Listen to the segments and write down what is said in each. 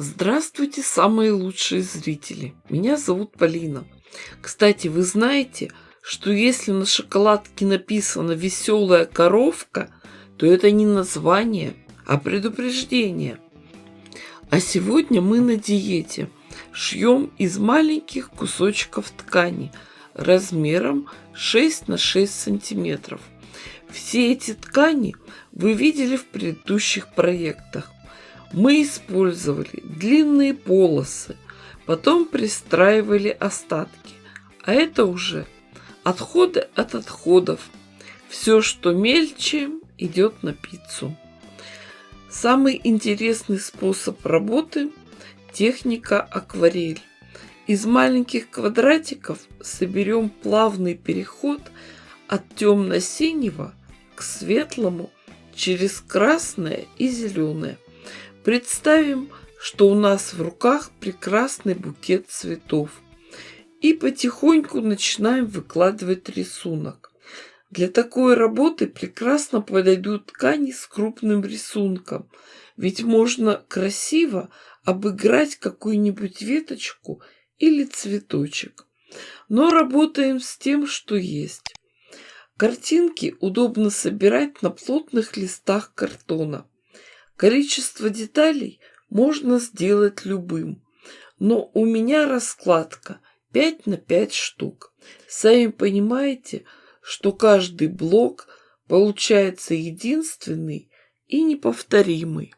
Здравствуйте, самые лучшие зрители! Меня зовут Полина. Кстати, вы знаете, что если на шоколадке написано «веселая коровка», то это не название, а предупреждение. А сегодня мы на диете. Шьем из маленьких кусочков ткани размером 6 на 6 сантиметров. Все эти ткани вы видели в предыдущих проектах. Мы использовали длинные полосы, потом пристраивали остатки. А это уже отходы от отходов. Все, что мельче, идет на пиццу. Самый интересный способ работы – техника акварель. Из маленьких квадратиков соберем плавный переход от темно-синего к светлому через красное и зеленое. Представим, что у нас в руках прекрасный букет цветов. И потихоньку начинаем выкладывать рисунок. Для такой работы прекрасно подойдут ткани с крупным рисунком, ведь можно красиво обыграть какую-нибудь веточку или цветочек. Но работаем с тем, что есть. Картинки удобно собирать на плотных листах картона. Количество деталей можно сделать любым, но у меня раскладка 5 на 5 штук. Сами понимаете, что каждый блок получается единственный и неповторимый.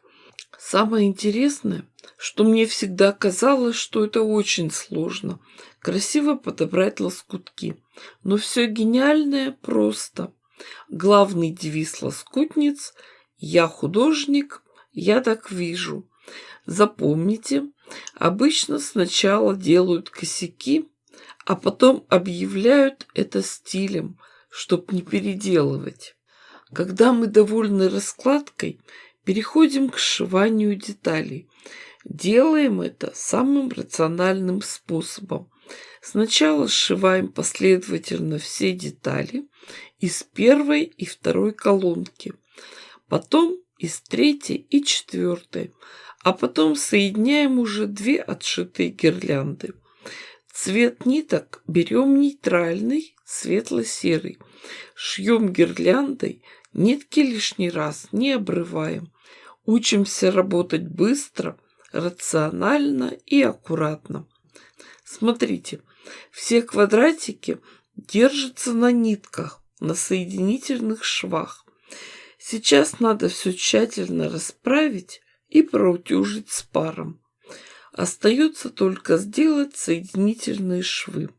Самое интересное, что мне всегда казалось, что это очень сложно красиво подобрать лоскутки. Но все гениальное просто. Главный девиз лоскутниц – «Я художник, я так вижу». Запомните, обычно сначала делают косяки, а потом объявляют это стилем, чтобы не переделывать. Когда мы довольны раскладкой, переходим к сшиванию деталей. Делаем это самым рациональным способом. Сначала сшиваем последовательно все детали из первой и второй колонки, потом из третьей и четвертой, а потом соединяем уже две отшитые гирлянды. Цвет ниток берем нейтральный, светло-серый. Шьем гирляндой, нитки лишний раз не обрываем. Учимся работать быстро, рационально и аккуратно. Смотрите, все квадратики держатся на нитках, на соединительных швах. Сейчас надо все тщательно расправить и проутюжить с паром. Остается только сделать соединительные швы.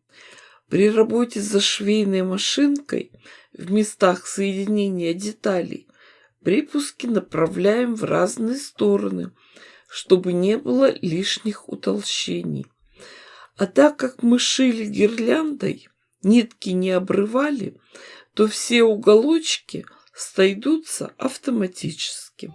При работе за швейной машинкой в местах соединения деталей припуски направляем в разные стороны, чтобы не было лишних утолщений. А так как мы шили гирляндой, нитки не обрывали, то все уголочки сойдутся автоматически.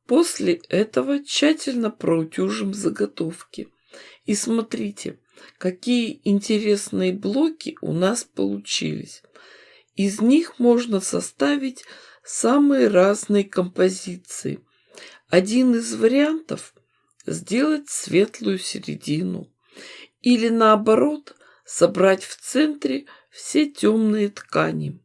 После этого тщательно проутюжим заготовки. И смотрите, какие интересные блоки у нас получились. Из них можно составить самые разные композиции. Один из вариантов – сделать светлую середину. Или наоборот, собрать в центре все темные ткани.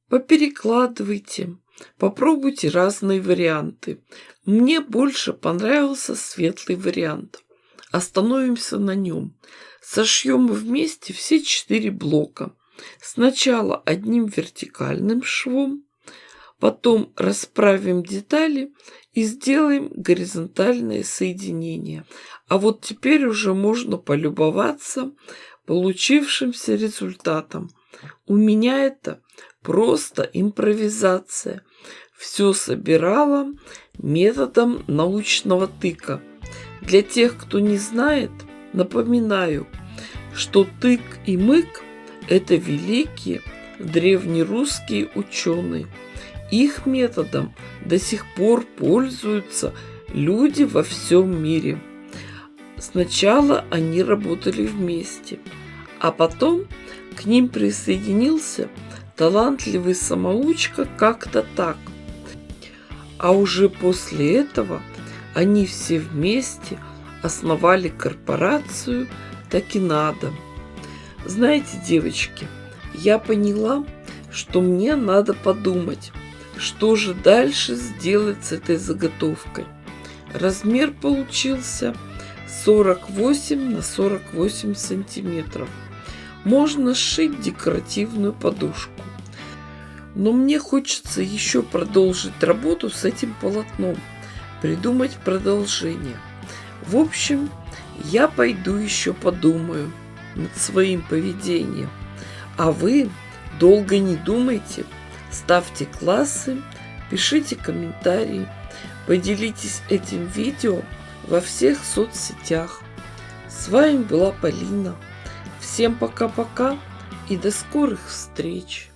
Поперекладывайте. Попробуйте разные варианты. Мне больше понравился светлый вариант. Остановимся на нем. Сошьем вместе все 4 блока. Сначала одним вертикальным швом, потом расправим детали и сделаем горизонтальное соединение. А вот теперь уже можно полюбоваться получившимся результатом. У меня это просто импровизация. Все собирала методом научного тыка. Для тех, кто не знает, напоминаю, что тык и мык – это великие древнерусские ученые. Их методом до сих пор пользуются люди во всем мире. Сначала они работали вместе, а потом к ним присоединился талантливый самоучка как-то так. А уже после этого они все вместе основали корпорацию «Так и надо». Знаете, девочки, я поняла, что мне надо подумать, что же дальше сделать с этой заготовкой. Размер получился 48 на 48 сантиметров. Можно сшить декоративную подушку. Но мне хочется еще продолжить работу с этим полотном, придумать продолжение. В общем, я пойду еще подумаю над своим поведением. А вы долго не думайте, ставьте классы, пишите комментарии, поделитесь этим видео во всех соцсетях. С вами была Полина. Всем пока-пока и до скорых встреч!